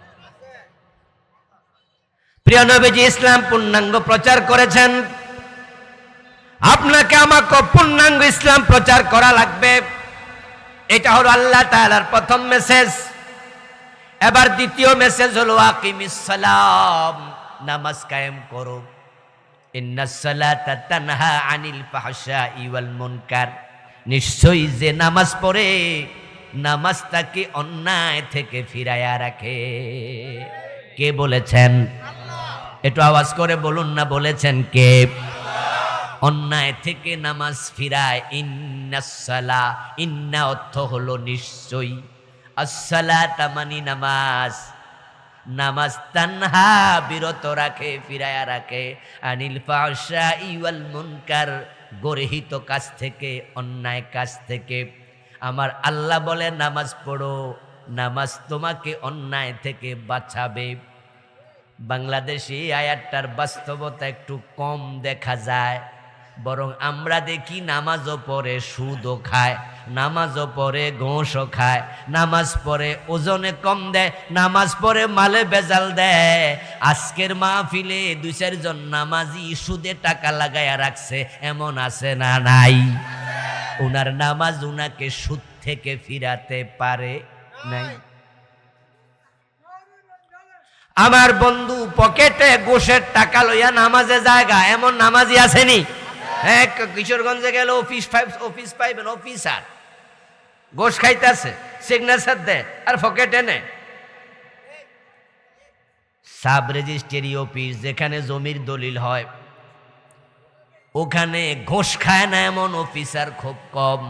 প্রিয় নবীজি ইসলাম পূর্ণাঙ্গ প্রচার করেছেন। আপনাকে আমাকে পূর্ণাঙ্গ ইসলাম প্রচার করা লাগবে। এটা হলো আল্লাহ তাআলার প্রথম মেসেজ। এবার দ্বিতীয় মেসেজ হলো আকিমিস সালাম, নামাজ কায়েম করো। ইন্নাস সালাতা তানহা আনিল ফাহশাই ওয়াল মুনকার, নিশ্চয়ই যে নামাজ পড়ে, নামাজ তাকে অন্যায় থেকে ফিরায়া রাখে। কে বলেছেন? একটু আওয়াজ করে বলুন না, বলেছেন কে? অন্যায় থেকে নামাজ ফিরায়। ইন্নাসসালা, ইন্না অর্থ হলো নিশ্চয়ই, আসসালাত মানে নামাজ। নামাজ তানহা বিরত রাখে, ফিরায়া রাখে, আনিল ফাহশাই ওয়াল মুনকার, গর্হিত কাজ থেকে, অন্যায় কাজ থেকে। আমার আল্লাহ বলে নামাজ পড়ো, নামাজ তোমাকে অন্যায় থেকে বাঁচাবে। বাংলাদেশে এই আয়াতটার বাস্তবতা একটু কম দেখা যায়, বরং আমরা দেখি নামাজও পড়ে সুদও খায়, নামাজও পড়ে ঘোষও খায়, নামাজ পড়ে ওজনে কম দেয়, নামাজ পড়ে মালে বেজাল দেয়। আজকের মাহফিলে 2-4 জন নামাজি সুদে টাকা লাগায়া রাখছে, এমন আছে না নাই? উনার নামাজ উনাকে সুদ থেকে ফিরাতে পারে নাই। আমার বন্ধু পকেটে গোশের টাকা লইয়া নামাজে জায়গা, এমন নামাজি আসেনি? হ্যাঁ, কিশোরগঞ্জে গেল, অফিস পাইবেন, অফিসার গোশ খাইতেছে, সিগনেচার দেয় আর পকেটে নেয়। সাব রেজিস্ট্রি অফিস, যেখানে জমির দলিল হয়, ওখানে ঘোষ খায় না এমন অফিসার খুব কম।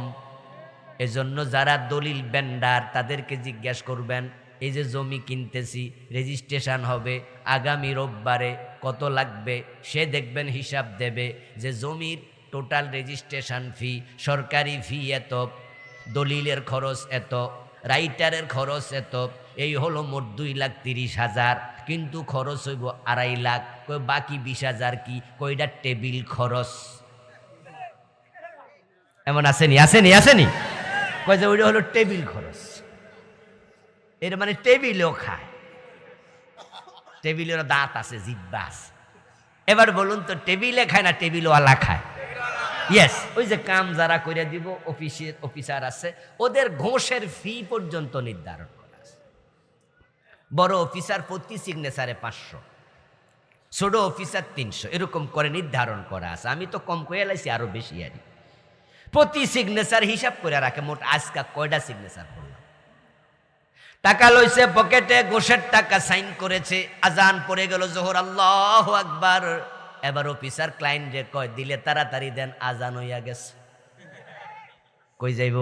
এজন্য যারা দলিল ভেন্ডার তাদেরকে জিজ্ঞাসা করবেন, এই যে জমি কিনতেছি, রেজিস্ট্রেশন হবে আগামী রোববারে, কত লাগবে? সে দেখবেন হিসাব দেবে যে জমির টোটাল রেজিস্ট্রেশন ফি, সরকারি ফি এত, দলিলের খরচ এত, রাইটারের খরচ এত, এই হলো মোট 2,30,000, কিন্তু খরচ হইব 2.5 লাখ। কই বাকি 20,000 কি? কইটা টেবিল খরচ। এমন আসেনি? আসেনি? কই যে ওইটা হলো টেবিল খরচ। এর মানে টেবিলও খায়, টেবিলের দাঁত আছে, জিব্বা আছে। এবার বলুন তো, টেবিলে খায় না টেবিলওয়ালা খায়? ইয়েস, ওই যে কাম যারা করে দিব, অফিসার আছে, ওদের ঘোষের ফি পর্যন্ত নির্ধারণ করা আছে। বড় অফিসার প্রতি সিগনেচারে 500, ছোট অফিসার 300, এরকম করে নির্ধারণ করা আছে। আমি তো কম করে লাইছি, আরো বেশি আরি। প্রতি সিগনেচার হিসাব করে রাখে, মোট আজকা কয়টা সিগনেচার করলাম। টাকা লইছে পকেটে, গোশের টাকা সাইন করেছে, আজান পড়ে গেল জোহর, আল্লাহু আকবার, এবার অফিসার ক্লায়েন্টে কয় দিলে তাড়াতাড়ি দেন, আজান হইয়া গেছে। কই যাইব?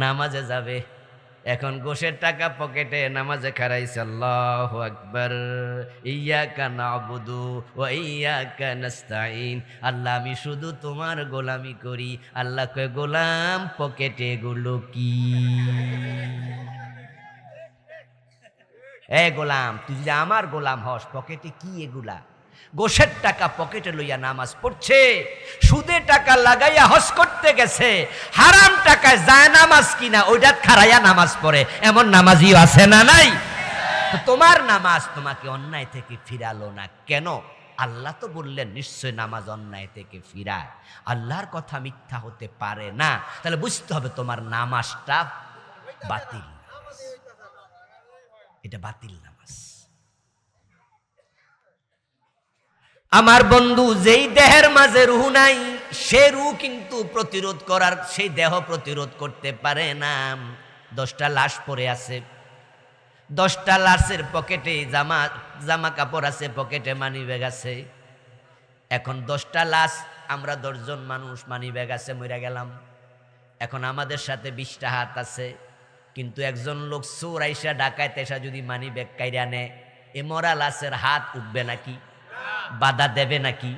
নামাজে যাবে। এখন গোশের টাকা পকেটে, নামাজে খারাইছে। আল্লাহু আকবার। ইয়াকা নাবুদু ওয়া ইয়াকা নাস্তাইন। আল্লাহ আমি শুধু তোমার গোলামি করি। আল্লাহ কয় গোলাম পকেটে এগুলো কি? এ গোলাম, তুই যে আমার গোলাম হস, পকেটে কি এগুলা? গোশের টাকা পকেটে লইয়া নামাজ পড়ছে, সুদে টাকা লাগাইয়া হজ করতে গেছে, হারাম টাকায় যায় নামাজ কিনা ওইটা খারাইয়া নামাজ পড়ে, এমন নামাজিও আছে না নাই? তোমার নামাজ তোমাকে অন্যায় থেকে ফিরালো না কেন? আল্লাহ তো বললেন নিশ্চয় নামাজ অন্যায় থেকে ফিরায়। আল্লাহর কথা মিথ্যা হতে পারে না। তাহলে বুঝতে হবে তোমার নামাজটা বাতিল, এটা বাতিল নামাজ। আমার বন্ধু, যেই দেহের মাঝে রুহ নাই, সে রুহ কিন্তু প্রতিরোধ করার, সেই দেহ প্রতিরোধ করতে পারে না। 10টা লাশ পড়ে আছে, 10টা লাশের পকেটে জামা কাপড় আছে, পকেটে মানি ব্যাগ আছে। এখন 10টা লাশ, আমরা 10 জন মানুষ, মানি ব্যাগ আছে, মরে গেলাম। এখন আমাদের সাথে 20টা হাত আছে, কিন্তু একজন লোক চোর আইসা, ডাকাইত আইসা যদি মানি ব্যাগ কাইরা নেয়, এ মরা লাশের হাত উঠবে নাকি? বাধা দেবে নাকি?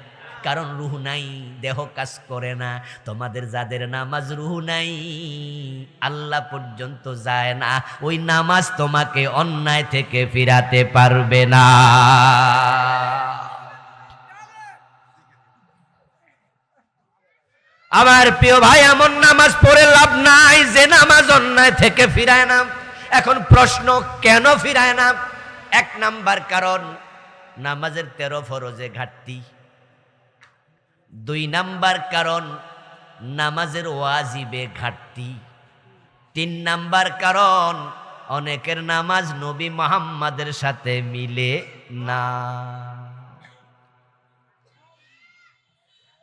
কারণ রুহ নাই, দেহ কাজ করে না। তোমাদের যাদের নামাজ রুহ নাই, আল্লাহ পর্যন্ত যায় না, ওই নামাজ তোমাকে অন্যায় থেকে ফিরাতে পারবে না। আমার প্রিয় ভাই, এমন নামাজ পড়ে লাভ নাই যে নামাজ অন্যায় থেকে ফিরায় না। এখন প্রশ্ন, কেন ফিরায় না? 1 নাম্বার কারণ, নামাজের 13 ফরজে ঘাটতি। 2 নাম্বার কারণ, নামাজের ওয়াজিবে ঘাটতি। 3 নাম্বার কারণ, অনেকের নামাজ নবী মুহাম্মাদের সাথে মিলে না।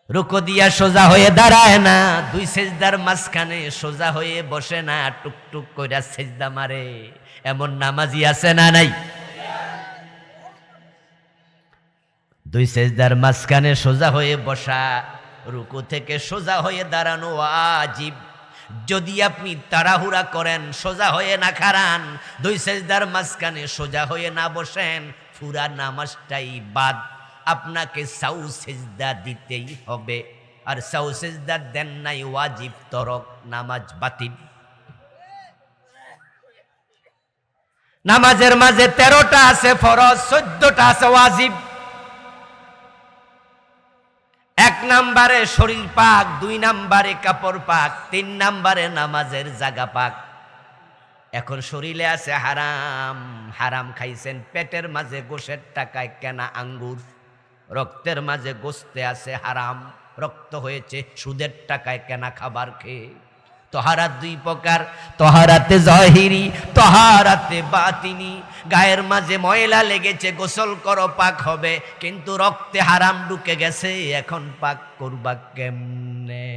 রুকু দিয়া সোজা হয়ে দাঁড়ায় না, 2 সেজদার মাঝখানে সোজা হয়ে বসে না, টুকটুক কইরা সেজদা মারে, এমন নামাজি আছে না নাই? 2 সেজদার মাঝখানে সোজা হয়ে বসা, রুকু থেকে সোজা হয়ে দাঁড়ানো ওয়াজিব। যদি আপনি তাড়াহুড়া করেন, সোজা হয়ে না খাড়ান, 2 সেজদার মাঝখানে সোজা হয়ে না বসেন, পুরা নামাজটাই বাদ। আপনাকে সাউ সেজদা দিতেই হবে, আর সাউ সেজদা দেন নাই, ওয়াজিব তরক, নামাজ বাতিল। নামাজের মাঝে 13টা আছে ফরজ, 14টা আছে ওয়াজিব। 1 নাম্বারে শরীর পাক, 2 নাম্বারে কাপড় পাক, 3 নাম্বারে নামাজের জায়গা পাক। এখন শরীরে আছে হারাম, হারাম খাইছেন, পেটের মাঝে গোশের টাকায় কেনা আঙ্গুর, রক্তের মাঝে গোস্তে আছে হারাম, রক্ত হয়েছে সুদের টাকায় কেনা খাবার খেয়ে। তহারাত 2 প্রকার, তহারাতে জাহিরি, তহারাতে বাতিনি। গায়ের মাঝে ময়লা লেগেছে, গোসল করো পাক হবে, কিন্তু রক্তে হারাম ঢুকে গেছে, এখন পাক করবা কেমনে?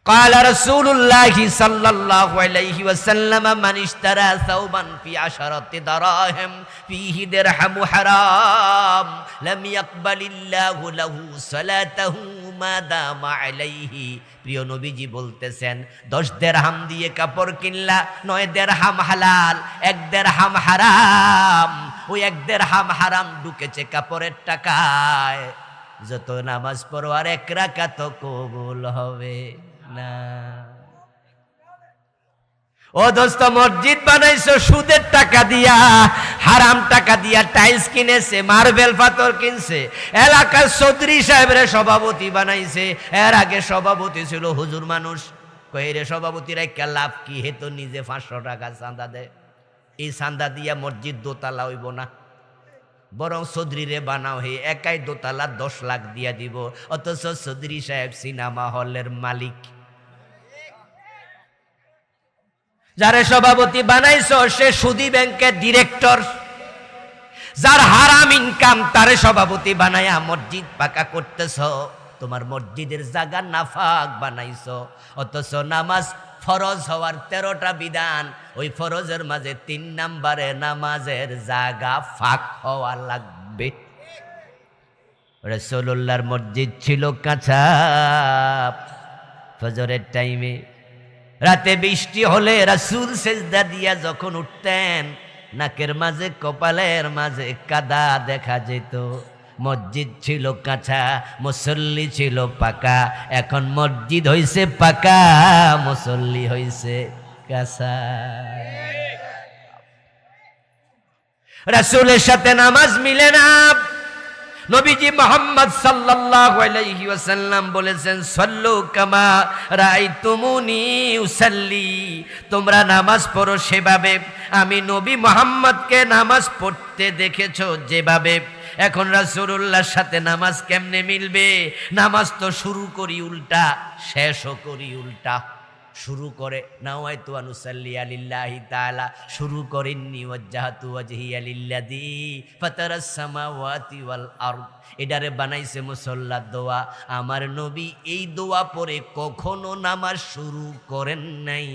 قال رسول الله صلى الله عليه وسلم من اشترى ثوبا في 10 دراهم فيه درهم حرام لم يقبل الله له صلاته ما دام عليه। প্রিয় নবীজি বলতেছেন, 10 দিরহাম দিয়ে কাপড় কিনলা, 9 দিরহাম হালাল, 1 দিরহাম হারাম। ওই 1 দিরহাম হারাম ঢুকেছে কাপড়ের টাকায়, যত নামাজ পড়ো আর 1 রাকাত কবুল হবে না। ও দোস্ত, মসজিদ বানাইছো সুদের টাকা দিয়া, হারাম টাকা দিয়া টাইলস কিনেছে, মার্বেল পাথর কিনছে, এলাকার চৌধুরী সাহেবের সভাপতি বানাইছে। এর আগে সভাপতি ছিল হুজুর মানুষ। কইরে সভাপতির একটা লাভ কি? হে তো নিজে 500 টাকা চাঁদা দেয়। এই চাঁদা দিয়া মসজিদ দোতলা হইব না, বরং চৌধুরীরে বানাও, হে একাই দোতলা 10 লাখ দিয়া দিব। অথচ চৌধুরী সাহেব সিনেমা হলের মালিক। যারে সভাপতি বানাইছো সে সুদী ব্যাংকের ডিরেক্টর। যার হারাম ইনকাম তারে সভাপতি বানায়া মসজিদ পাকা করতেছ, তোমার মসজিদের জায়গা নাফাক বানাইছো। অথচ নামাজ ফরজ হওয়ার 13টা বিধান, ওই ফরজের মাঝে 3 নম্বরে নামাজের জায়গা ফাঁক হওয়া লাগবে। রাসূলুল্লাহর মসজিদ ছিল কাঁচা, ফজরের টাইমে রাতে বৃষ্টি হলে রাসূল সেজদা দিয়া যখন উঠতেন, নাকের মাঝে কপালের মাঝে কাদা দেখা যেত। মসজিদ ছিল কাঁচা, মুসল্লি ছিল পাকা। এখন মসজিদ হইছে পাকা, মুসল্লি হইছে কাঁচা। রাসূলের সাথে নামাজ মিলে না। নবীজি মুহাম্মদ সাল্লাল্লাহু আলাইহি ওয়াসাল্লাম বলেছেন, সাল্লু কামা রাআইতুমুনি উসাল্লি, তোমরা নামাজ পড়ো সেভাবে আমি নবী মুহাম্মদকে নামাজ পড়তে দেখেছো যেভাবে। এখন রাসূলুল্লাহর সাথে নামাজ কেমনে মিলবে? নামাজ তো শুরু করি উল্টা, শেষও করি উল্টা। শুরু করে নাওয়াইতু আনুসাল্লি লিল্লাহি তাআলা, শুরু করেননি ওয়াজ্জাহাতু ওয়াজহিয়া লিল্লাযী ফাতারাস সামাওয়াতি ওয়াল আরদ। এটারে বানাইছে মুসল্লা দোয়া। আমার নবী এই দোয়া পড়ে কখনো নামাজ শুরু করেন নাই।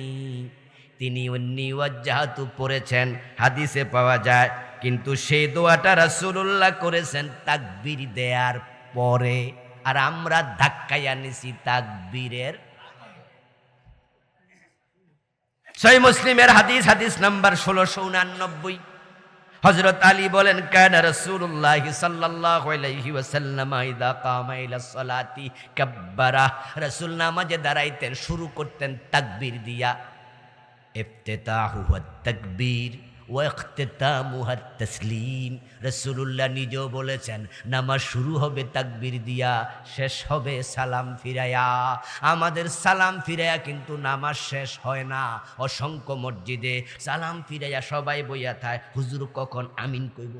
তিনি ওন্নি ওয়াজ্জাহাতু পড়েছেন, হাদিসে পাওয়া যায়, কিন্তু সেই দোয়াটা রাসূলুল্লাহ করেছেন তাকবীর দেওয়ার পরে, আর আমরা ধাক্কাইয়া নিছি তাকবীরের। সহিহ মুসলিমের হাদিস, হাদিস নাম্বার 1689, হযরত আলী বলেন, কানা রাসূলুল্লাহ সাল্লাল্লাহু আলাইহি ওয়াসাল্লাম ইযা কামা ইলাস সালাতি কাব্বারা, রাসূল নামাজে দাঁড়াইতেন শুরু করতেন তাকবীর দিয়া। ইফতিতাহু ওয়াত তাকবীর ওয়া ইখতিতামুহু আত তাসলিম। রাসূলুল্লাহ নিজেও বলেছেন নামাজ শুরু হবে তাকবীর দিয়া, শেষ হবে সালাম ফিরায়া। আমাদের সালাম ফিরায়া কিন্তু নামাজ শেষ হয় না। অসংখ্য মসজিদে সালাম ফিরাইয়া সবাই বইয়া থাকে, হুজুর কখন আমিন কইব।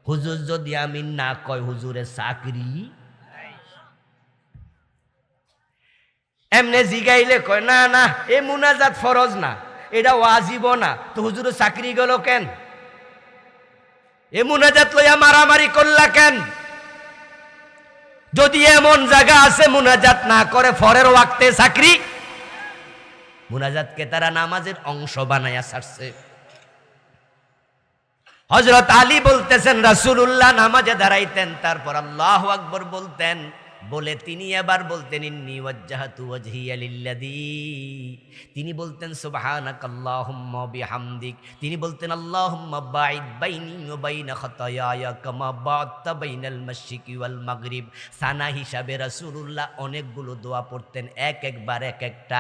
হুজুর যদি আমিন না কয়, হুজুরের চাকরি। এমনে জিগাইলে কয় না না এ মুনাজাত ফরজ না, এটা ওয়াজিব না, তো হুজুরের চাকরি গেল কেন? এ মুনাজাত লইয়া মারামারি করলা কেন? যদি এমন জায়গা আছে মুনাজাত না করে ফরের ওয়াক্তে চাকরি, মুনাজাতকে তারা নামাজের অংশ বানাইয়া ছাড়ছে। হযরত আলী বলতেছেন রাসূলুল্লাহ নামাজে দাঁড়াইতেন, তারপর আল্লাহু আকবার বলতেন, বলে তিনি এবার বলতেন ইন্নী ওয়াজ্জাহাতু ওয়াজহিয়া লিল্লাযী, তিনি বলতেন সুবহানাকাল্লাহুম্মা বিহামদিক, তিনি বলতেন আল্লাহুম্মা বাঈদ বাইনি ওয়া বাইনা খাতায়ায়া কামা বা'আদতা বাইনাল মাশরিকি ওয়াল মাগরিব। সানা হিসাবে রাসূলুল্লাহ অনেকগুলো দোয়া পড়তেন, এক একবার এক একটা,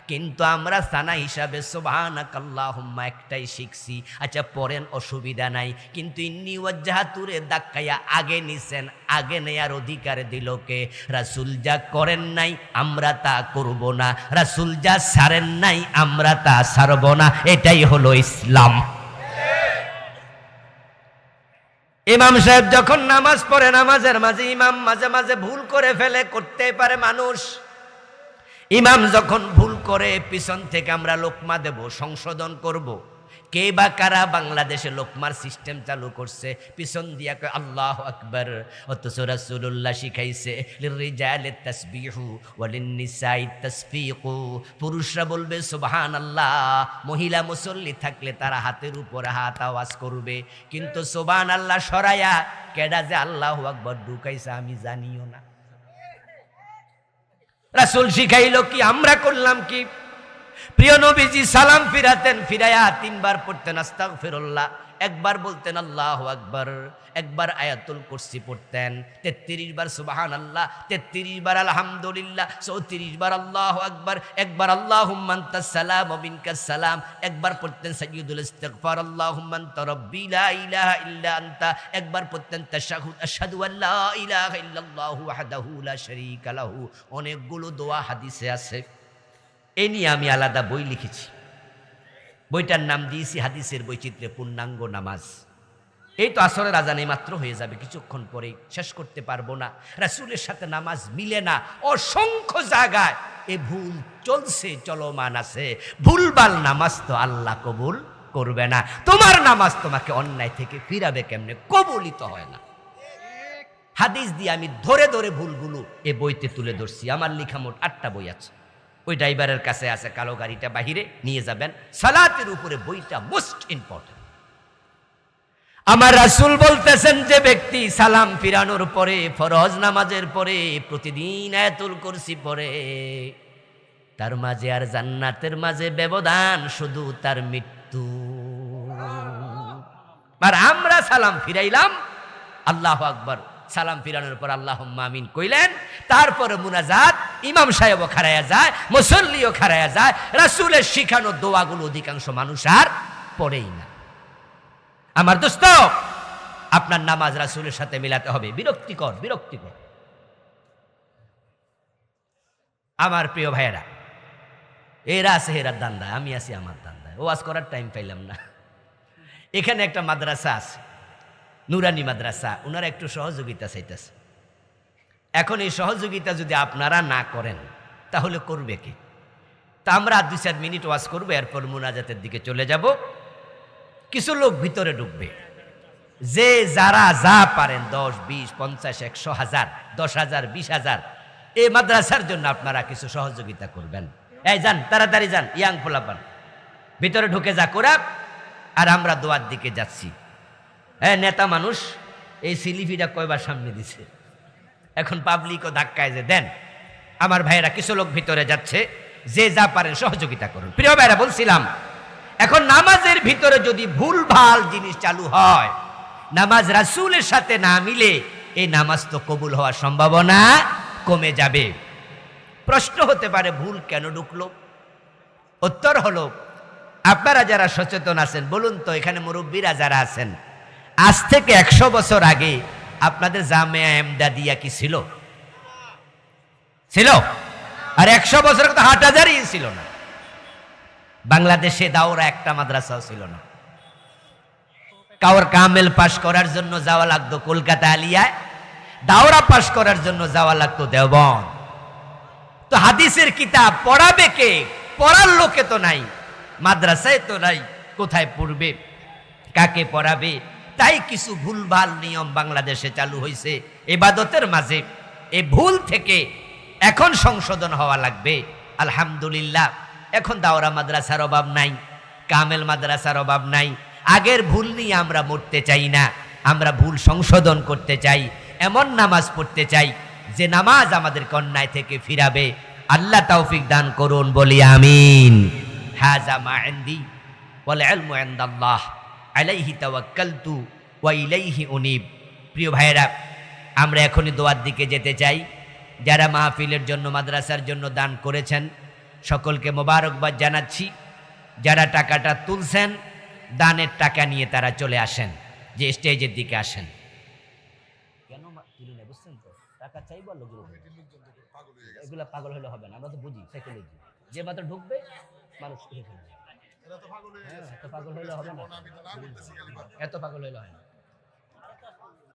কিন্তু আমরা সানা হিসাবে সুবহানাকাল্লাহুম্মা একটাই শিখছি। আচ্ছা পড়েন, অসুবিধা নাই, কিন্তু ইন্নী ওয়াজ্জাহাতুরে দাক্কায়া আগে নিছেন, আগে নেয়ার অধিকার দিল কে? রাসূল যা করেন নাই আমরা তা করব না, রাসূল যা ছাড়েন নাই আমরা তা ছাড়ব না। এটাই হলো ইসলাম। ইমাম সাহেব যখন নামাজ পড়ে, নামাজের মাঝে ইমাম মাঝে মাঝে ভুল করে ফেলে, করতে পারে মানুষ। ইমাম যখন ভুল করে, পিছন থেকে আমরা লোকমা দেব, সংশোধন করব। কে বা কারা বাংলাদেশে লোকমার সিস্টেম চালু করছে? পিছন দিয়া কয় আল্লাহু আকবার। অথচ রাসূলুল্লাহ শিখাইছে লিররিজালিত তাসবিহু ওয়ালিন্নিসাইত তাসফিকু, পুরুষরা বলবে সুবহানাল্লাহ, মহিলা মুসল্লি থাকলে তারা হাতের উপরে হাত আওয়াজ করবে। কিন্তু সুবহানাল্লাহ সরায়া কেডা যে আল্লাহু আকবার ঢুকাইছে আমি জানিও না। রাসূল শিখাইলো কি, আমরা করলাম কি? প্রিয় নবীজি সালাম ফিরাতেন, ফিরায়া 3 বার পড়তেন আস্তাগফিরুল্লাহ, একবার বলতেন আল্লাহু আকবার, একবার আয়াতুল কুরসি পড়তেন, 33 বার সুবহানাল্লাহ, 33 বার আলহামদুলিল্লাহ, 34 বার আল্লাহু আকবার, একবার আল্লাহুম্মা আনতাস সালাম ওয়া মিনকাস সালাম, একবার পড়তেন সাইয়্যিদুল ইস্তিগফার আল্লাহুম্মা আনতা রাব্বি লা ইলাহা ইল্লা আনতা, একবার পড়তেন তাশাহুদ আশহাদু আল্লা ইলাহা ইল্লাল্লাহু ওয়াহদাহু লা শারীকা লাহু। অনেকগুলো দোয়া হাদিসে আছে। এ নিয়ে আমি আলাদা বই লিখেছি, বইটার নাম দিয়েছি হাদিসের বৈচিত্র্যে পূর্ণাঙ্গ নামাজ। এই তো আসরের আজান মাত্র হয়ে যাবে, কিছুক্ষণ পরেই শেষ করতে পারবো না। রাসূলের সাথে নামাজ মিলে না, অসংখ্য জায়গায় এ ভুল চলছে, চলমান আছে। ভুলবাল নামাজ তো আল্লাহ কবুল করবে না। তোমার নামাজ তোমাকে অন্যায় থেকে ফিরাবে কেমনে? কবুলিত হয় না। হাদিস দিয়ে আমি ধরে ধরে ভুলগুলো এ বইতে তুলে ধরছি। আমার লেখা মোট 8টা বই আছে, ওই ড্রাইভারের কাছে আছে, কালো গাড়িটা বাহিরে নিয়ে যাবেন। সালাতের উপরে বইটা মোস্ট ইম্পর্টেন্ট। আমার রাসূল বলতেছেন, যে ব্যক্তি সালাম ফিরানোর পরে ফরজ নামাজের পরে প্রতিদিন আয়াতুল কুরসি পড়ে, তার মাঝে আর জান্নাতের মাঝে ব্যবধান শুধু তার মৃত্যু। আর আমরা সালাম ফিরাইলাম, আল্লাহু আকবার, সালাম ফিরানোর পর আল্লাহুম্মা আমিন কইলেন, তারপরে মুনাজাত, ইমাম সাহেবও খাড়ায়া যায়, মুসল্লিও খাড়ায়া যায়। রাসূলের শিখানো দোয়াগুলো অধিকাংশ মানুষ আর পড়েই না। আমার দোস্ত, আপনার নামাজ রাসূলের সাথে মিলাতে হবে। বিরক্তিকর, বিরক্তিকর। আমার প্রিয় ভাইয়েরা, এরা আছে এরা দান্দায়, আমি আছি আমার দান্দায়। ওয়াজ করার টাইম পাইলাম না। এখানে একটা মাদ্রাসা আছে, নুরানি মাদ্রাসা, ওনারা একটু সহযোগিতা চাইতেছে। এখন এই সহযোগিতা যদি আপনারা না করেন তাহলে করবে কি? তা আমরা 2-4 মিনিট ওয়াজ করবো, এরপর মুনাজাতের দিকে চলে যাব। কিছু লোক ভিতরে ঢুকবে, যে যারা যা পারেন 10, 20, 50, 100, 1000, 10,000, 20,000 এই মাদ্রাসার জন্য আপনারা কিছু সহযোগিতা করবেন। এই যান, তাড়াতাড়ি যান, ইয়াং পোলাপান ভিতরে ঢুকে যা করা। আর আমরা দোয়ার দিকে যাচ্ছি। হ্যাঁ, নেতা মানুষ এই সিলিপিটা কয়বার সামনে দিছে, এখন পাবলিকও ধাক্কায় যে দেন। আমার ভাইয়েরা, কিছু লোক ভিতরে যাচ্ছে, যে যা পারেন সহযোগিতা করুন। প্রিয় ভাইরা, বলছিলাম এখন নামাজের ভিতরে যদি ভুলভাল জিনিস চালু হয়, নামাজ রাসূলের সাথে না মিলে, এই নামাজ তো কবুল হওয়ার সম্ভাবনা কমে যাবে। প্রশ্ন হতে পারে, ভুল কেন ঢুকলো? উত্তর হলো, আপনারা যারা সচেতন আছেন বলুন তো, এখানে মুরব্বীরা যারা আছেন, আজ থেকে 100 বছর আগে আপনাদের জামিয়া এমদাদিয়া কি ছিল? ছিল? আর 100 বছর তো হাটহাজারই ছিল না। বাংলাদেশে দাওরা একটা মাদ্রাসাও ছিল না। কাউর কামেল পাশ করার জন্য যাওয়া লাগতো কলকাতা আলিয়ায়, দাওরা পাশ করার জন্য যাওয়া লাগতো দেওবন্দ। তো হাদিসের কিতাব পড়াবে কে? পড়ার লোকে তো নাই, মাদ্রাসায় তো নাই, কোথায় পড়বে, কাকে পড়াবে? তাই কিছু ভুলভাল নিয়ম বাংলাদেশে চালু হয়েছে ইবাদতের মাঝে। এই ভুল থেকে এখন সংশোধন হওয়া লাগবে। আলহামদুলিল্লাহ, এখন দাওরা মাদ্রাসার অভাব নাই, কামেল মাদ্রাসার অভাব নাই। আগের ভুল নিয়ে আমরা মরতে চাই না, আমরা ভুল সংশোধন করতে চাই। এমন নামাজ পড়তে চাই যে নামাজ আমাদের অন্যায় থেকে ফিরাবে। আল্লাহ তৌফিক দান করুন, বলি আমিন। হাযা মা ইনদি ওয়াল ইলমু ইনদাল্লাহ আলাইহি তাওয়াক্কালতু ওয়া ইলাইহি উনীব। প্রিয় ভাইয়েরা, আমরা এখনই দোয়ার দিকে যেতে চাই। যারা মাহফিলের জন্য, মাদ্রাসার জন্য দান করেছেন সকলকে মোবারকবাদ জানাচ্ছি। যারা টাকাটা তুলছেন, দানের টাকা নিয়ে তারা চলে আসেন, যে স্টেজের দিকে আসেন। কেন তুলি না বুঝছেন তো? টাকা চাইবো, এগুলা পাগল হলে হবে না, আমরা তো বুঝি সাইকোলজি। যে মাত্র ঢুকবে মানুষ পাগল হইলে হবে না, এত পাগল হইলে হয় না।